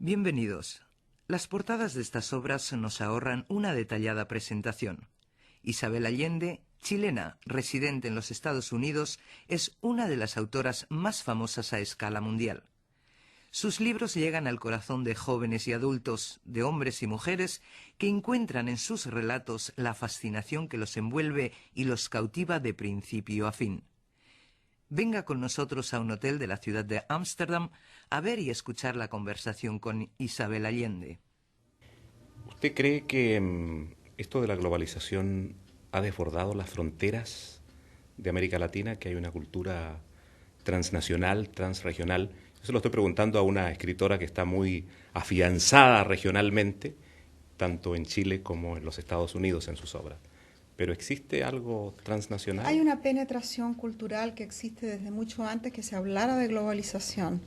Bienvenidos. Las portadas de estas obras nos ahorran una detallada presentación. Isabel Allende, chilena residente en los Estados Unidos, es una de las autoras más famosas a escala mundial. Sus libros llegan al corazón de jóvenes y adultos, de hombres y mujeres, que encuentran en sus relatos la fascinación que los envuelve y los cautiva de principio a fin. Venga con nosotros a un hotel de la ciudad de Ámsterdam a ver y escuchar la conversación con Isabel Allende. ¿Usted cree que esto de la globalización ha desbordado las fronteras de América Latina, que hay una cultura transnacional, transregional? Yo se lo estoy preguntando a una escritora que está muy afianzada regionalmente, tanto en Chile como en los Estados Unidos en sus obras. ¿Pero existe algo transnacional? Hay una penetración cultural que existe desde mucho antes que se hablara de globalización,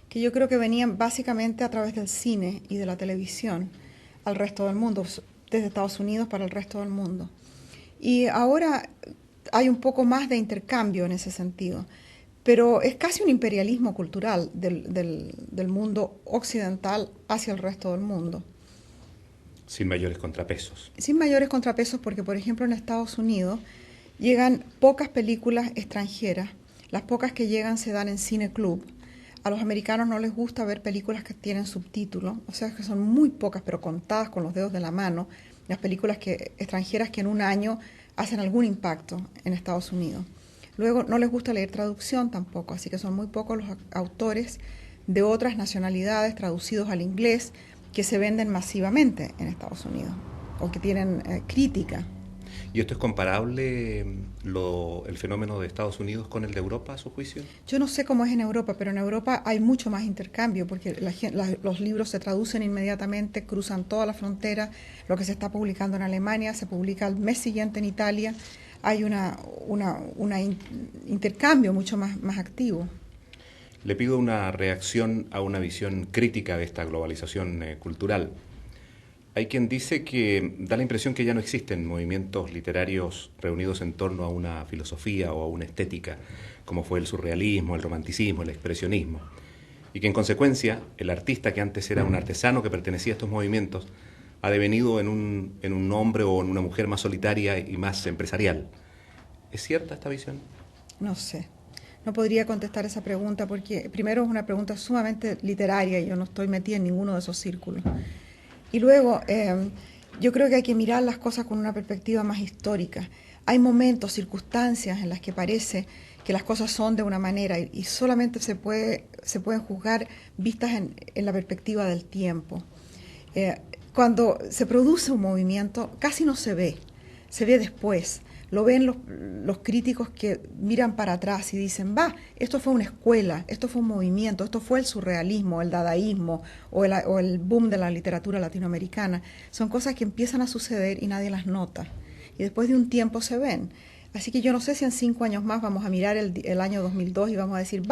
que yo creo que venía básicamente a través del cine y de la televisión al resto del mundo, desde Estados Unidos para el resto del mundo. Y ahora hay un poco más de intercambio en ese sentido, pero es casi un imperialismo cultural del mundo occidental hacia el resto del mundo. Sin mayores contrapesos. Sin mayores contrapesos porque, por ejemplo, en Estados Unidos llegan pocas películas extranjeras. Las pocas que llegan se dan en cine club. A los americanos no les gusta ver películas que tienen subtítulos, o sea que son muy pocas, pero contadas con los dedos de la mano, las películas extranjeras que en un año hacen algún impacto en Estados Unidos. Luego no les gusta leer traducción tampoco, así que son muy pocos los autores de otras nacionalidades traducidos al inglés que se venden masivamente en Estados Unidos o que tienen crítica. ¿Y esto es comparable, el fenómeno de Estados Unidos con el de Europa, a su juicio? Yo no sé cómo es en Europa, pero en Europa hay mucho más intercambio porque los libros se traducen inmediatamente, cruzan toda la frontera. Lo que se está publicando en Alemania se publica al mes siguiente en Italia. Hay un intercambio mucho más activo. Le pido una reacción a una visión crítica de esta globalización cultural. Hay quien dice que da la impresión que ya no existen movimientos literarios reunidos en torno a una filosofía o a una estética, como fue el surrealismo, el romanticismo, el expresionismo, y que en consecuencia el artista, que antes era un artesano que pertenecía a estos movimientos, ha devenido en un hombre o en una mujer más solitaria y más empresarial. ¿Es cierta esta visión? No sé. No podría contestar esa pregunta porque primero es una pregunta sumamente literaria y yo no estoy metida en ninguno de esos círculos. Y luego yo creo que hay que mirar las cosas con una perspectiva más histórica. Hay momentos, circunstancias en las que parece que las cosas son de una manera y solamente se pueden juzgar vistas en la perspectiva del tiempo. Cuando se produce un movimiento casi no se ve después. Lo ven los críticos que miran para atrás y dicen, esto fue una escuela, esto fue un movimiento, esto fue el surrealismo, el dadaísmo o el boom de la literatura latinoamericana. Son cosas que empiezan a suceder y nadie las nota. Y después de un tiempo se ven. Así que yo no sé si en 5 años más vamos a mirar el año 2002 y vamos a decir,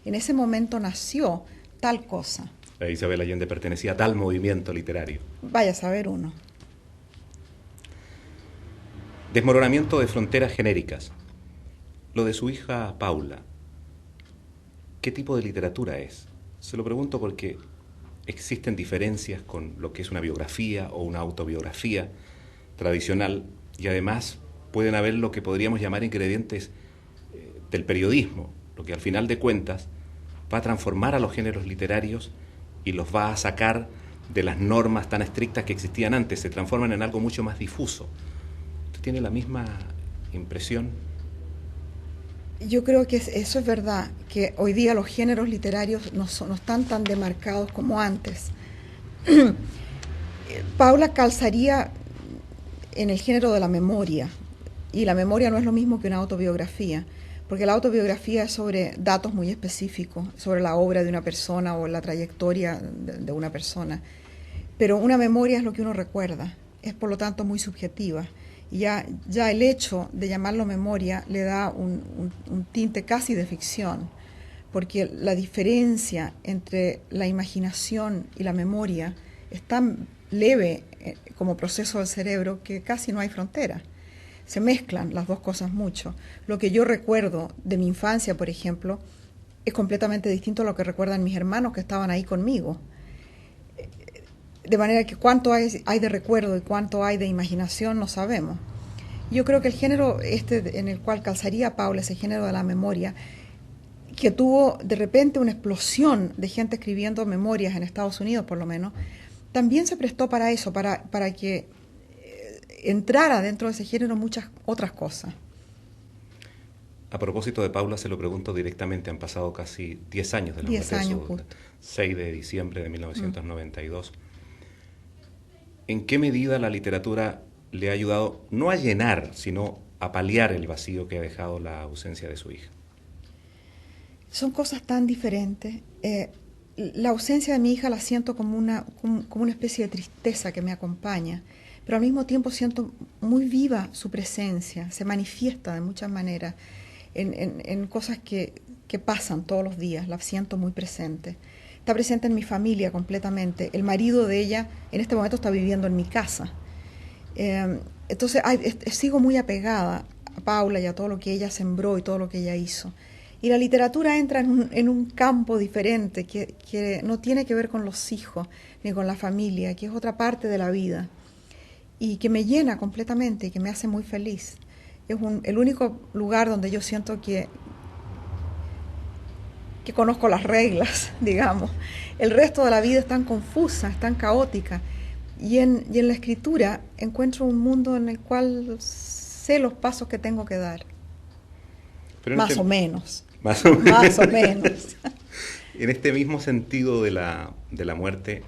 en ese momento nació tal cosa. Isabel Allende pertenecía a tal movimiento literario. Vaya a saber uno. Desmoronamiento de fronteras genéricas. Lo de su hija Paula, ¿qué tipo de literatura es? Se lo pregunto porque existen diferencias con lo que es una biografía o una autobiografía tradicional y además pueden haber lo que podríamos llamar ingredientes del periodismo, lo que al final de cuentas va a transformar a los géneros literarios y los va a sacar de las normas tan estrictas que existían antes, se transforman en algo mucho más difuso. ¿Tiene la misma impresión? Yo creo que eso es verdad, que hoy día los géneros literarios no están tan demarcados como antes. Paula calzaría en el género de la memoria, y la memoria no es lo mismo que una autobiografía, porque la autobiografía es sobre datos muy específicos, sobre la obra de una persona o la trayectoria de una persona, pero una memoria es lo que uno recuerda, es por lo tanto muy subjetiva. Y ya el hecho de llamarlo memoria le da un tinte casi de ficción, porque la diferencia entre la imaginación y la memoria es tan leve como proceso del cerebro que casi no hay frontera. Se mezclan las dos cosas mucho. Lo que yo recuerdo de mi infancia, por ejemplo, es completamente distinto a lo que recuerdan mis hermanos que estaban ahí conmigo. de manera que cuánto hay de recuerdo y cuánto hay de imaginación no sabemos. Yo creo que el género en el cual calzaría Paula, ese género de la memoria, que tuvo de repente una explosión de gente escribiendo memorias en Estados Unidos por lo menos, también se prestó para eso, para que entrara dentro de ese género muchas otras cosas. A propósito de Paula, se lo pregunto directamente, han pasado casi 10 años de la muerte de su 6 de diciembre de 1992. ¿En qué medida la literatura le ha ayudado no a llenar, sino a paliar el vacío que ha dejado la ausencia de su hija? Son cosas tan diferentes. La ausencia de mi hija la siento como una especie de tristeza que me acompaña, pero al mismo tiempo siento muy viva su presencia, se manifiesta de muchas maneras en cosas que pasan todos los días, la siento muy presente. Está presente en mi familia completamente. El marido de ella en este momento está viviendo en mi casa. Entonces sigo muy apegada a Paula y a todo lo que ella sembró y todo lo que ella hizo. Y la literatura entra en un campo diferente que no tiene que ver con los hijos ni con la familia, que es otra parte de la vida y que me llena completamente y que me hace muy feliz. Es el único lugar donde yo siento que conozco las reglas, digamos. El resto de la vida es tan confusa, es tan caótica. Y en la escritura encuentro un mundo en el cual sé los pasos que tengo que dar. Más o menos. Más o menos. Más o menos. En este mismo sentido de la muerte,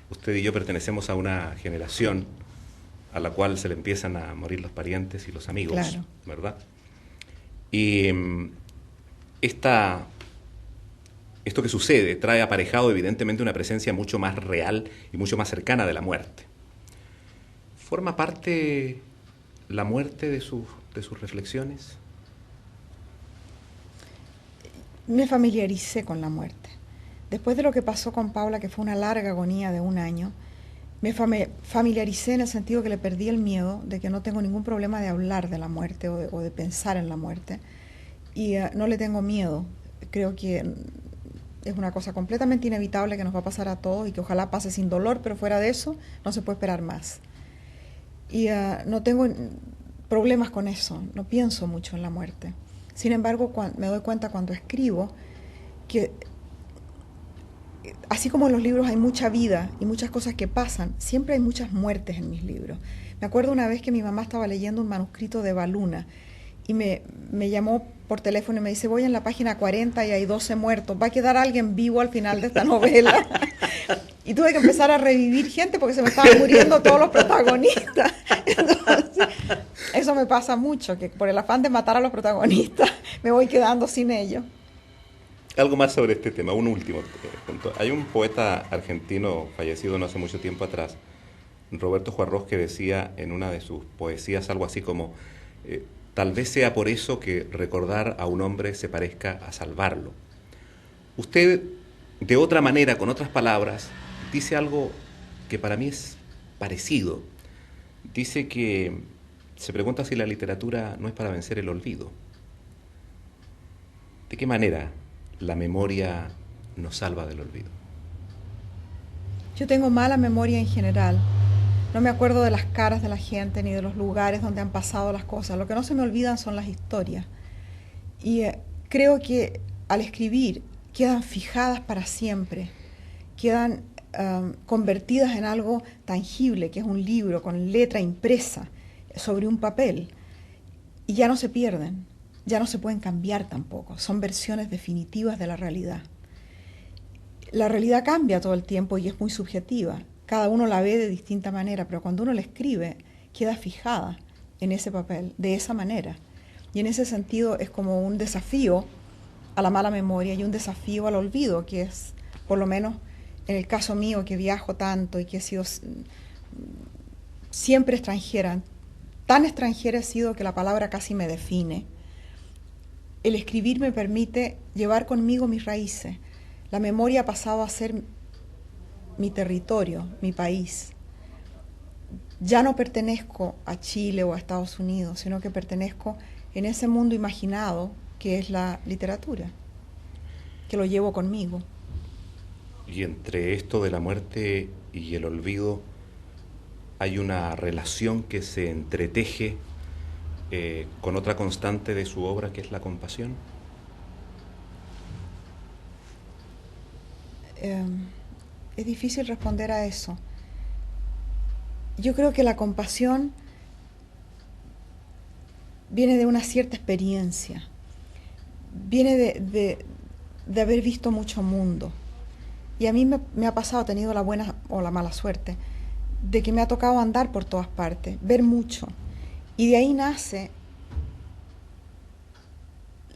usted y yo pertenecemos a una generación a la cual se le empiezan a morir los parientes y los amigos, claro, ¿verdad? Y esto que sucede trae aparejado evidentemente una presencia mucho más real y mucho más cercana de la muerte. ¿Forma parte la muerte de sus reflexiones? Me familiaricé con la muerte. Después de lo que pasó con Paula, que fue una larga agonía de 1 año, me familiaricé en el sentido que le perdí el miedo de que no tengo ningún problema de hablar de la muerte o de pensar en la muerte. Y no le tengo miedo. Creo que es una cosa completamente inevitable que nos va a pasar a todos y que ojalá pase sin dolor, pero fuera de eso no se puede esperar más. Y no tengo problemas con eso, no pienso mucho en la muerte. Sin embargo, me doy cuenta cuando escribo que así como en los libros hay mucha vida y muchas cosas que pasan, siempre hay muchas muertes en mis libros. Me acuerdo una vez que mi mamá estaba leyendo un manuscrito de Baluna y me llamó por teléfono y me dice, voy en la página 40 y hay 12 muertos, ¿va a quedar alguien vivo al final de esta novela? Y tuve que empezar a revivir gente porque se me estaban muriendo todos los protagonistas. Entonces, eso me pasa mucho, que por el afán de matar a los protagonistas me voy quedando sin ellos. Algo más sobre este tema, un último punto. Hay un poeta argentino fallecido no hace mucho tiempo atrás, Roberto Juarros, que decía en una de sus poesías algo así como tal vez sea por eso que recordar a un hombre se parezca a salvarlo. Usted, de otra manera, con otras palabras, dice algo que para mí es parecido. Dice que se pregunta si la literatura no es para vencer el olvido. ¿De qué manera la memoria nos salva del olvido? Yo tengo mala memoria en general. No me acuerdo de las caras de la gente ni de los lugares donde han pasado las cosas. Lo que no se me olvidan son las historias. Y creo que al escribir quedan fijadas para siempre, quedan convertidas en algo tangible, que es un libro con letra impresa sobre un papel, y ya no se pierden, ya no se pueden cambiar tampoco, son versiones definitivas de la realidad. La realidad cambia todo el tiempo y es muy subjetiva, cada uno la ve de distinta manera, pero cuando uno la escribe queda fijada en ese papel, de esa manera. Y en ese sentido es como un desafío a la mala memoria y un desafío al olvido, que es, por lo menos en el caso mío, que viajo tanto y que he sido siempre extranjera, tan extranjera he sido que la palabra casi me define. El escribir me permite llevar conmigo mis raíces. La memoria ha pasado a ser mi territorio, mi país. Ya no pertenezco a Chile o a Estados Unidos, sino que pertenezco en ese mundo imaginado que es la literatura, que lo llevo conmigo. Y entre esto de la muerte y el olvido hay una relación que se entreteje con otra constante de su obra, que es la compasión. Es difícil responder a eso. Yo creo que la compasión viene de una cierta experiencia, viene de haber visto mucho mundo. Y a mí me ha pasado, he tenido la buena o la mala suerte, de que me ha tocado andar por todas partes, ver mucho. Y de ahí nace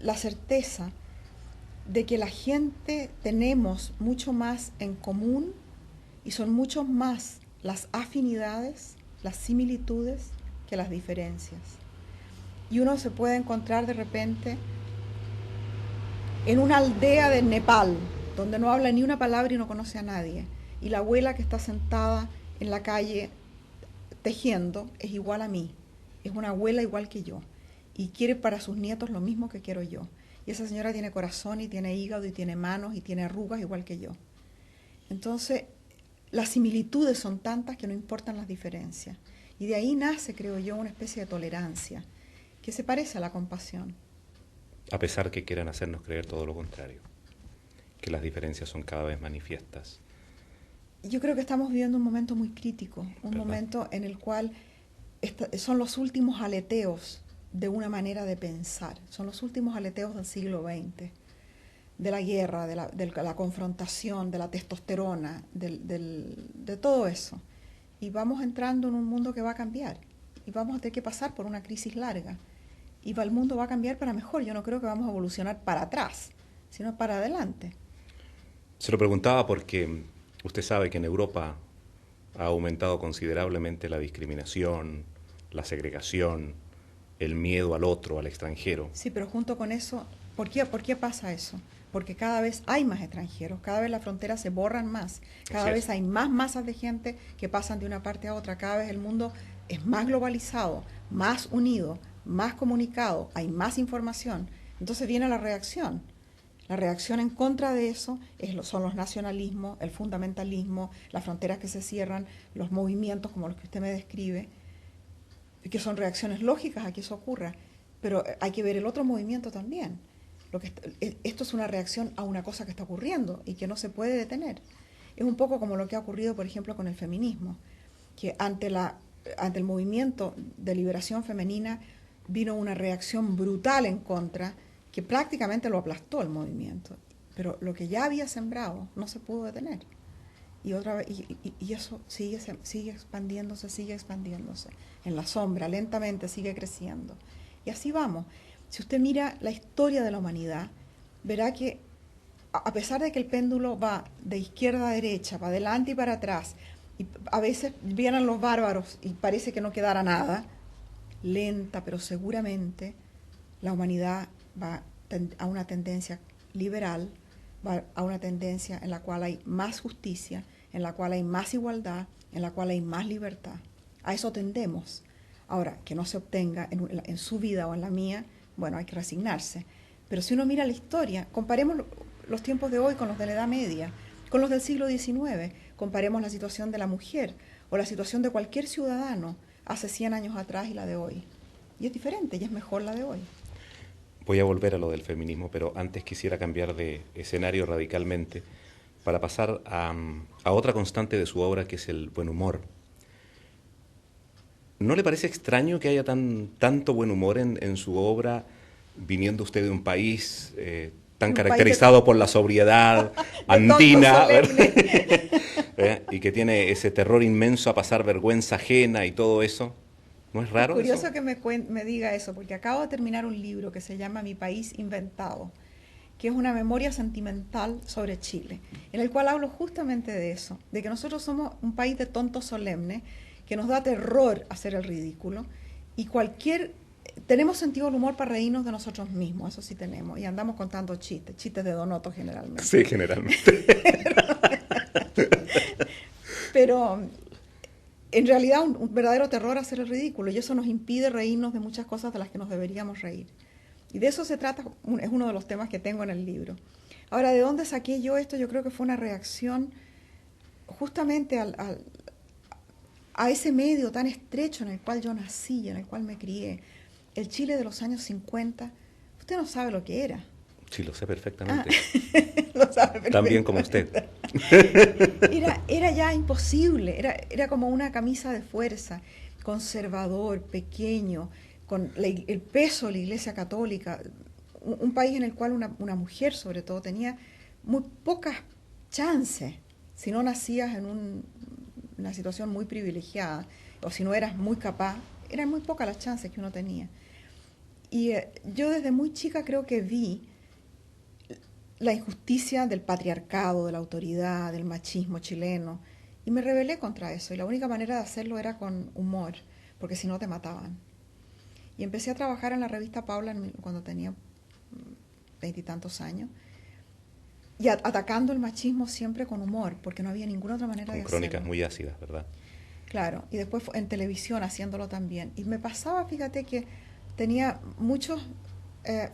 la certeza de que la gente tenemos mucho más en común y son mucho más las afinidades, las similitudes que las diferencias. Y uno se puede encontrar de repente en una aldea de Nepal, donde no habla ni una palabra y no conoce a nadie, y la abuela que está sentada en la calle tejiendo es igual a mí, es una abuela igual que yo, y quiere para sus nietos lo mismo que quiero yo. Y esa señora tiene corazón y tiene hígado y tiene manos y tiene arrugas igual que yo. Entonces, las similitudes son tantas que no importan las diferencias. Y de ahí nace, creo yo, una especie de tolerancia que se parece a la compasión. A pesar que quieran hacernos creer todo lo contrario, que las diferencias son cada vez manifiestas. Yo creo que estamos viviendo un momento muy crítico, un momento en el cual son los últimos aleteos de una manera de pensar, son los últimos aleteos del siglo XX, de la guerra, de la confrontación, de la testosterona, de todo eso. Y vamos entrando en un mundo que va a cambiar, y vamos a tener que pasar por una crisis larga, y el mundo va a cambiar para mejor. Yo no creo que vamos a evolucionar para atrás, sino para adelante. Se lo preguntaba porque usted sabe que en Europa ha aumentado considerablemente la discriminación, la segregación, el miedo al otro, al extranjero. Sí, pero junto con eso, ¿por qué pasa eso? Porque cada vez hay más extranjeros, cada vez las fronteras se borran más, cada vez hay más masas de gente que pasan de una parte a otra, cada vez el mundo es más globalizado, más unido, más comunicado, hay más información. Entonces viene la reacción. La reacción en contra de eso son los nacionalismos, el fundamentalismo, las fronteras que se cierran, los movimientos como los que usted me describe, que son reacciones lógicas a que eso ocurra, pero hay que ver el otro movimiento también. Esto es una reacción a una cosa que está ocurriendo y que no se puede detener. Es un poco como lo que ha ocurrido, por ejemplo, con el feminismo, que ante el movimiento de liberación femenina vino una reacción brutal en contra, que prácticamente lo aplastó el movimiento, pero lo que ya había sembrado no se pudo detener. Y otra vez, y eso sigue expandiéndose en la sombra, lentamente sigue creciendo. Y así vamos. Si usted mira la historia de la humanidad, verá que a pesar de que el péndulo va de izquierda a derecha, para adelante y para atrás, y a veces vienen los bárbaros y parece que no quedara nada, lenta pero seguramente la humanidad va a una tendencia liberal, va a una tendencia en la cual hay más justicia, en la cual hay más igualdad, en la cual hay más libertad. A eso tendemos. Ahora, que no se obtenga en su vida o en la mía, bueno, hay que resignarse. Pero si uno mira la historia, comparemos los tiempos de hoy con los de la Edad Media, con los del siglo XIX, comparemos la situación de la mujer o la situación de cualquier ciudadano hace 100 años atrás y la de hoy. Y es diferente, y es mejor la de hoy. Voy a volver a lo del feminismo, pero antes quisiera cambiar de escenario radicalmente para pasar a otra constante de su obra, que es el buen humor. ¿No le parece extraño que haya tanto buen humor en su obra, viniendo usted de un país tan caracterizado por la sobriedad andina, y que tiene ese terror inmenso a pasar vergüenza ajena y todo eso? ¿No es raro? Es curioso que me diga eso, porque acabo de terminar un libro que se llama Mi País Inventado, que es una memoria sentimental sobre Chile, en el cual hablo justamente de eso, de que nosotros somos un país de tontos solemnes, que nos da terror hacer el ridículo, y tenemos sentido del humor para reírnos de nosotros mismos, eso sí tenemos, y andamos contando chistes de Donoto generalmente. Sí, generalmente. Pero en realidad un verdadero terror hacer el ridículo, y eso nos impide reírnos de muchas cosas de las que nos deberíamos reír. Y de eso se trata, es uno de los temas que tengo en el libro. Ahora, ¿de dónde saqué yo esto? Yo creo que fue una reacción justamente a ese medio tan estrecho en el cual yo nací, en el cual me crié. El Chile de los años 50, usted no sabe lo que era. Sí, lo sé perfectamente. Lo sabe perfectamente. También como usted. Era ya imposible, era como una camisa de fuerza, conservador, pequeño, con el peso de la Iglesia Católica, un país en el cual una mujer sobre todo tenía muy pocas chances si no nacías en una situación muy privilegiada o si no eras muy capaz, eran muy pocas las chances que uno tenía. Y yo desde muy chica creo que vi la injusticia del patriarcado, de la autoridad, del machismo chileno, y me rebelé contra eso, y la única manera de hacerlo era con humor, porque si no te mataban. Y empecé a trabajar en la revista Paula cuando tenía 20 y tantos años, y atacando el machismo siempre con humor, porque no había ninguna otra manera de hacerlo. Con crónicas muy ácidas, ¿verdad? Claro, y después en televisión haciéndolo también. Y me pasaba, fíjate, que tenía muchos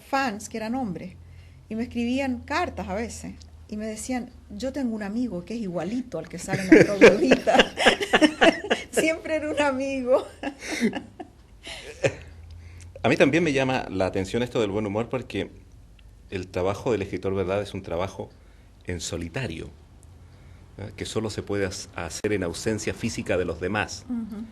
fans que eran hombres, y me escribían cartas a veces, y me decían, yo tengo un amigo que es igualito al que sale en el troglodita. Siempre era un amigo. A mí también me llama la atención esto del buen humor porque el trabajo del escritor, ¿verdad?, es un trabajo en solitario, ¿verdad?, que solo se puede hacer en ausencia física de los demás. Uh-huh.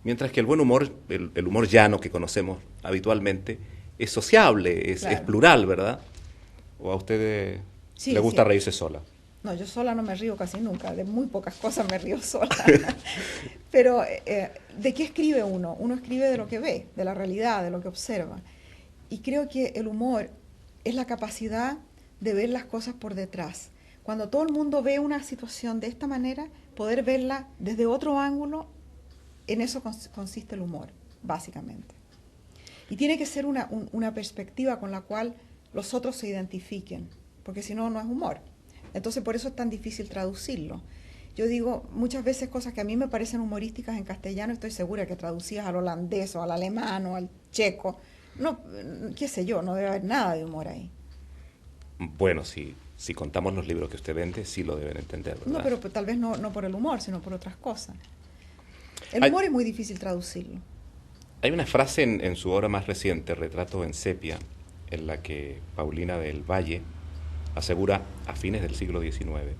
Mientras que el buen humor, el humor llano que conocemos habitualmente, es sociable, es plural, ¿verdad? ¿O a usted le gusta reírse sola? No, yo sola no me río casi nunca, de muy pocas cosas me río sola. Pero, ¿de qué escribe uno? Uno escribe de lo que ve, de la realidad, de lo que observa. Y creo que el humor es la capacidad de ver las cosas por detrás. Cuando todo el mundo ve una situación de esta manera, poder verla desde otro ángulo, en eso consiste el humor, básicamente. Y tiene que ser una perspectiva con la cual los otros se identifiquen, porque si no, no es humor. Entonces, por eso es tan difícil traducirlo. Yo digo muchas veces cosas que a mí me parecen humorísticas en castellano, estoy segura que traducidas al holandés o al alemán o al checo, no, qué sé yo, no debe haber nada de humor ahí. Bueno, si contamos los libros que usted vende, sí lo deben entender, ¿verdad? No, pero tal vez no por el humor, sino por otras cosas. El humor es muy difícil traducirlo. Hay una frase en su obra más reciente, Retrato en sepia, en la que Paulina del Valle asegura, a fines del siglo XIX,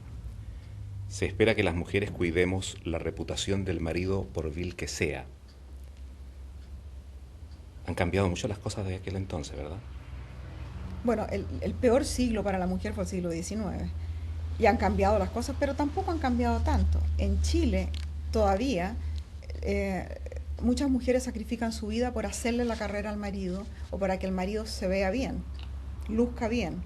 se espera que las mujeres cuidemos la reputación del marido por vil que sea. Han cambiado mucho las cosas de aquel entonces, ¿verdad? Bueno, el peor siglo para la mujer fue el siglo XIX. Y han cambiado las cosas, pero tampoco han cambiado tanto. En Chile, todavía, muchas mujeres sacrifican su vida por hacerle la carrera al marido o para que el marido se vea bien, luzca bien.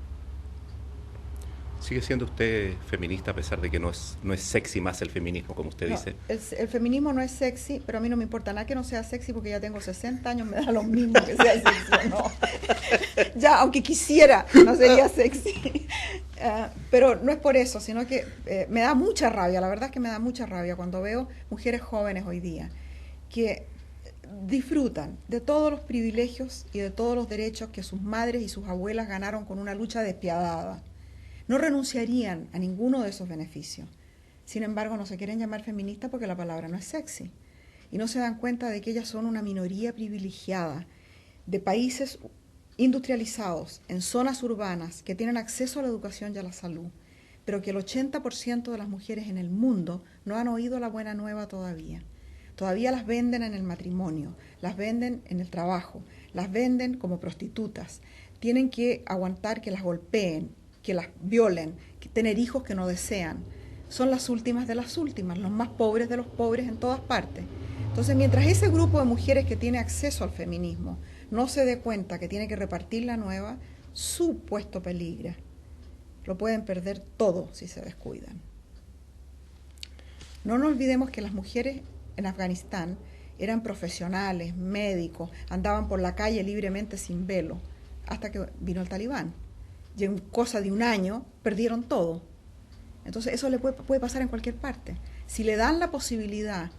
¿Sigue siendo usted feminista a pesar de que no es sexy más el feminismo, como usted dice? El feminismo no es sexy, pero a mí no me importa nada que no sea sexy porque ya tengo 60 años, me da lo mismo que sea sexy o no. Ya, aunque quisiera, no sería sexy. Pero no es por eso, sino que me da mucha rabia, la verdad es que me da mucha rabia cuando veo mujeres jóvenes hoy día que disfrutan de todos los privilegios y de todos los derechos que sus madres y sus abuelas ganaron con una lucha despiadada. No renunciarían a ninguno de esos beneficios. Sin embargo, no se quieren llamar feministas porque la palabra no es sexy. Y no se dan cuenta de que ellas son una minoría privilegiada de países industrializados, en zonas urbanas, que tienen acceso a la educación y a la salud, pero que el 80% de las mujeres en el mundo no han oído la buena nueva todavía. Todavía las venden en el matrimonio, las venden en el trabajo, las venden como prostitutas. Tienen que aguantar que las golpeen, que las violen, que tener hijos que no desean. Son las últimas de las últimas, los más pobres de los pobres en todas partes. Entonces, mientras ese grupo de mujeres que tiene acceso al feminismo no se dé cuenta que tiene que repartir la nueva, su puesto peligra. Lo pueden perder todo si se descuidan. No nos olvidemos que las mujeres en Afganistán eran profesionales, médicos, andaban por la calle libremente sin velo, hasta que vino el talibán. Y en cosa de un año perdieron todo. Entonces eso le puede pasar en cualquier parte. Si le dan la posibilidad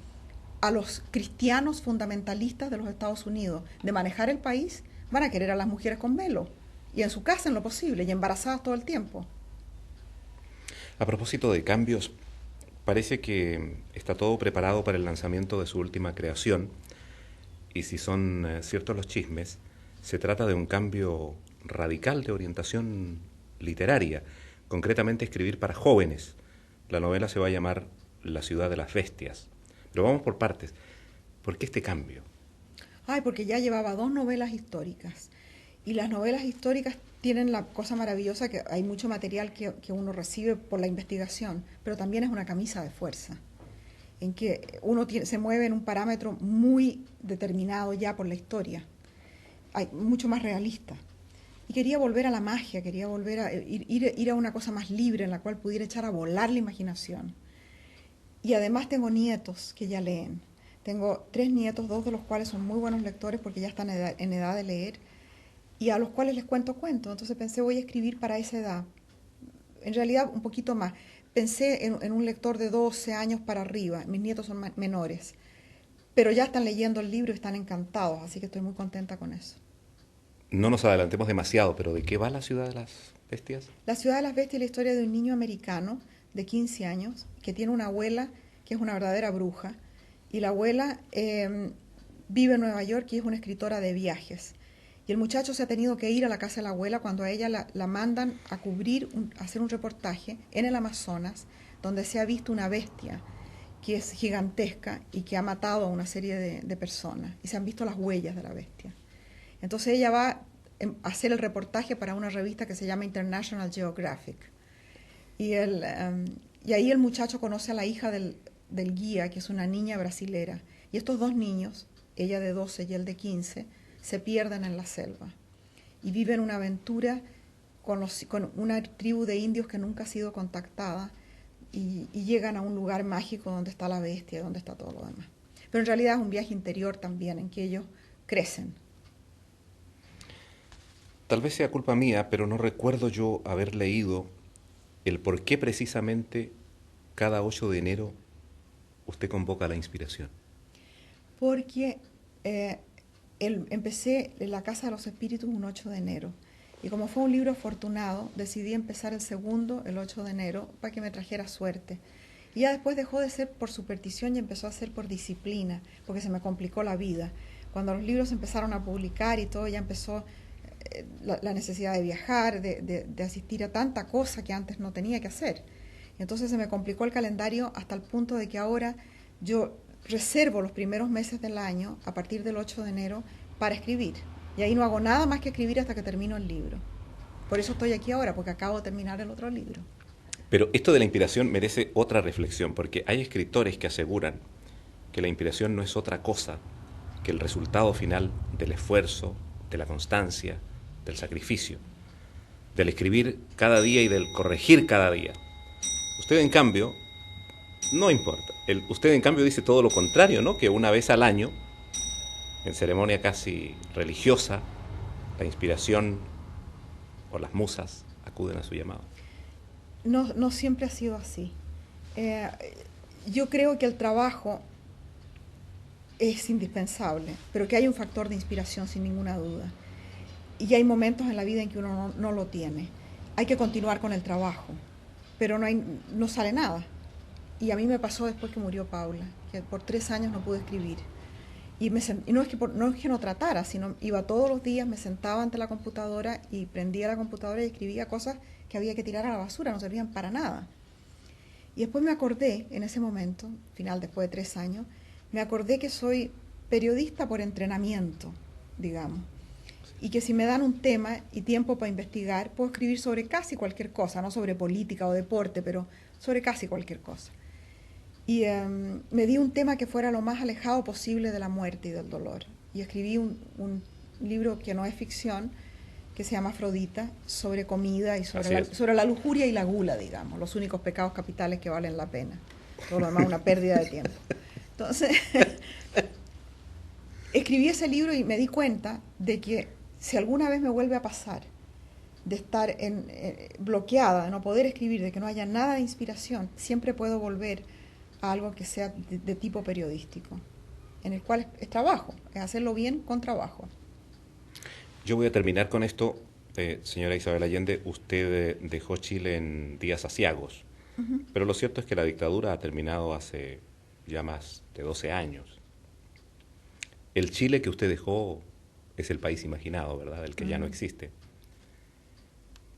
a los cristianos fundamentalistas de los Estados Unidos de manejar el país, van a querer a las mujeres con velo, y en su casa en lo posible, y embarazadas todo el tiempo. A propósito de cambios, parece que está todo preparado para el lanzamiento de su última creación, y si son ciertos los chismes, se trata de un cambio radical de orientación literaria, concretamente escribir para jóvenes. La novela se va a llamar La ciudad de las bestias. Pero vamos por partes. ¿Por qué este cambio? Ay, porque ya llevaba 2 novelas históricas. Y las novelas históricas tienen la cosa maravillosa que hay mucho material que uno recibe por la investigación, pero también es una camisa de fuerza, en que uno se mueve en un parámetro muy determinado ya por la historia, mucho más realista. Y quería volver a la magia, quería volver a ir a una cosa más libre en la cual pudiera echar a volar la imaginación. Y además tengo nietos que ya leen. Tengo 3 nietos, 2 de los cuales son muy buenos lectores porque ya están en edad de leer, y a los cuales les cuento cuentos. Entonces pensé, voy a escribir para esa edad. En realidad un poquito más. Pensé en un lector de 12 años para arriba. Mis nietos son menores. Pero ya están leyendo el libro y están encantados, así que estoy muy contenta con eso. No nos adelantemos demasiado, pero ¿de qué va la ciudad de las bestias? La ciudad de las bestias es la historia de un niño americano de 15 años que tiene una abuela que es una verdadera bruja. Y la abuela vive en Nueva York y es una escritora de viajes. Y el muchacho se ha tenido que ir a la casa de la abuela cuando a ella la mandan a hacer un reportaje en el Amazonas, donde se ha visto una bestia que es gigantesca y que ha matado a una serie de personas. Y se han visto las huellas de la bestia. Entonces ella va a hacer el reportaje para una revista que se llama International Geographic. Y ahí el muchacho conoce a la hija del guía, que es una niña brasilera. Y estos 2 niños, ella de 12 y él de 15, se pierden en la selva y viven una aventura con una tribu de indios que nunca ha sido contactada y llegan a un lugar mágico donde está la bestia, donde está todo lo demás. Pero en realidad es un viaje interior también, en que ellos crecen. Tal vez sea culpa mía, pero no recuerdo yo haber leído el por qué precisamente cada 8 de enero usted convoca la inspiración. Porque empecé La Casa de los Espíritus un 8 de enero. Y como fue un libro afortunado, decidí empezar el segundo el 8 de enero para que me trajera suerte. Y ya después dejó de ser por superstición y empezó a ser por disciplina, porque se me complicó la vida. Cuando los libros empezaron a publicar y todo, ya empezó la necesidad de viajar, de asistir a tanta cosa que antes no tenía que hacer. Entonces se me complicó el calendario hasta el punto de que ahora yo reservo los primeros meses del año, a partir del 8 de enero, para escribir. Y ahí no hago nada más que escribir hasta que termino el libro. Por eso estoy aquí ahora, porque acabo de terminar el otro libro. Pero esto de la inspiración merece otra reflexión, porque hay escritores que aseguran que la inspiración no es otra cosa que el resultado final del esfuerzo, de la constancia, del sacrificio, del escribir cada día y del corregir cada día. Usted, en cambio, no importa. Usted, en cambio, dice todo lo contrario, ¿no? Que una vez al año, en ceremonia casi religiosa, la inspiración o las musas acuden a su llamado. No siempre ha sido así. Yo creo que el trabajo es indispensable, pero que hay un factor de inspiración sin ninguna duda. Y hay momentos en la vida en que uno no lo tiene. Hay que continuar con el trabajo, pero no sale nada. Y a mí me pasó después que murió Paula, que por 3 años no pude escribir. Y no es que no tratara, sino iba todos los días, me sentaba ante la computadora y prendía la computadora y escribía cosas que había que tirar a la basura, no servían para nada. Y después me acordé, en ese momento, final después de 3 años, me acordé que soy periodista por entrenamiento, digamos. Y que si me dan un tema y tiempo para investigar, puedo escribir sobre casi cualquier cosa, no sobre política o deporte, pero sobre casi cualquier cosa. Y me di un tema que fuera lo más alejado posible de la muerte y del dolor. Y escribí un libro que no es ficción, que se llama Afrodita, sobre comida y sobre la lujuria y la gula, digamos, los únicos pecados capitales que valen la pena. Todo lo demás una pérdida de tiempo. Entonces, escribí ese libro y me di cuenta de que si alguna vez me vuelve a pasar de estar bloqueada, de no poder escribir, de que no haya nada de inspiración, siempre puedo volver a algo que sea de tipo periodístico, en el cual es trabajo, es hacerlo bien con trabajo. Yo voy a terminar con esto. Señora Isabel Allende, usted dejó Chile en días aciagos, pero lo cierto es que la dictadura ha terminado hace ya más de 12 años. El Chile que usted dejó es el país imaginado, ¿verdad? El que ya no existe.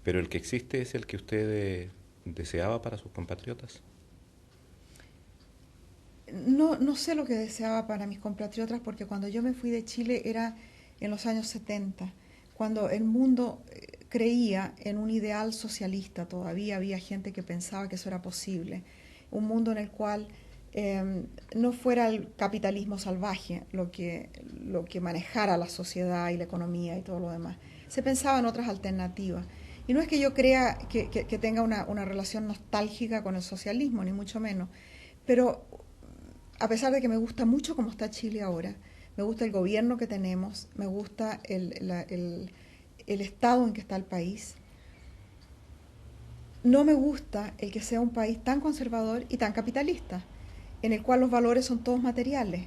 Pero el que existe es el que usted deseaba para sus compatriotas. No sé lo que deseaba para mis compatriotas, porque cuando yo me fui de Chile era en los años 70, cuando el mundo creía en un ideal socialista. Todavía había gente que pensaba que eso era posible, un mundo en el cual no fuera el capitalismo salvaje lo que manejara la sociedad y la economía y todo lo demás. Se pensaba en otras alternativas. Y no es que yo crea que tenga una relación nostálgica con el socialismo, ni mucho menos, pero a pesar de que me gusta mucho cómo está Chile ahora, me gusta el gobierno que tenemos, me gusta el estado en que está el país, no me gusta el que sea un país tan conservador y tan capitalista, en el cual los valores son todos materiales.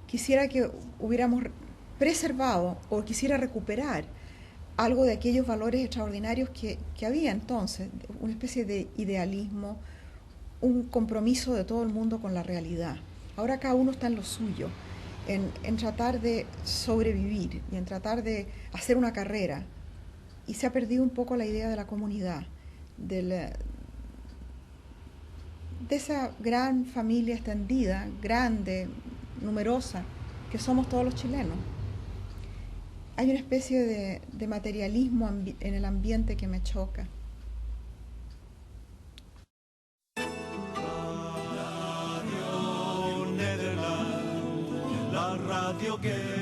Quisiera que hubiéramos preservado o quisiera recuperar algo de aquellos valores extraordinarios que había entonces, una especie de idealismo, un compromiso de todo el mundo con la realidad. Ahora cada uno está en lo suyo, en tratar de sobrevivir y en tratar de hacer una carrera. Y se ha perdido un poco la idea de la comunidad, de esa gran familia extendida, grande, numerosa, que somos todos los chilenos. Hay una especie de materialismo en el ambiente que me choca. La radio que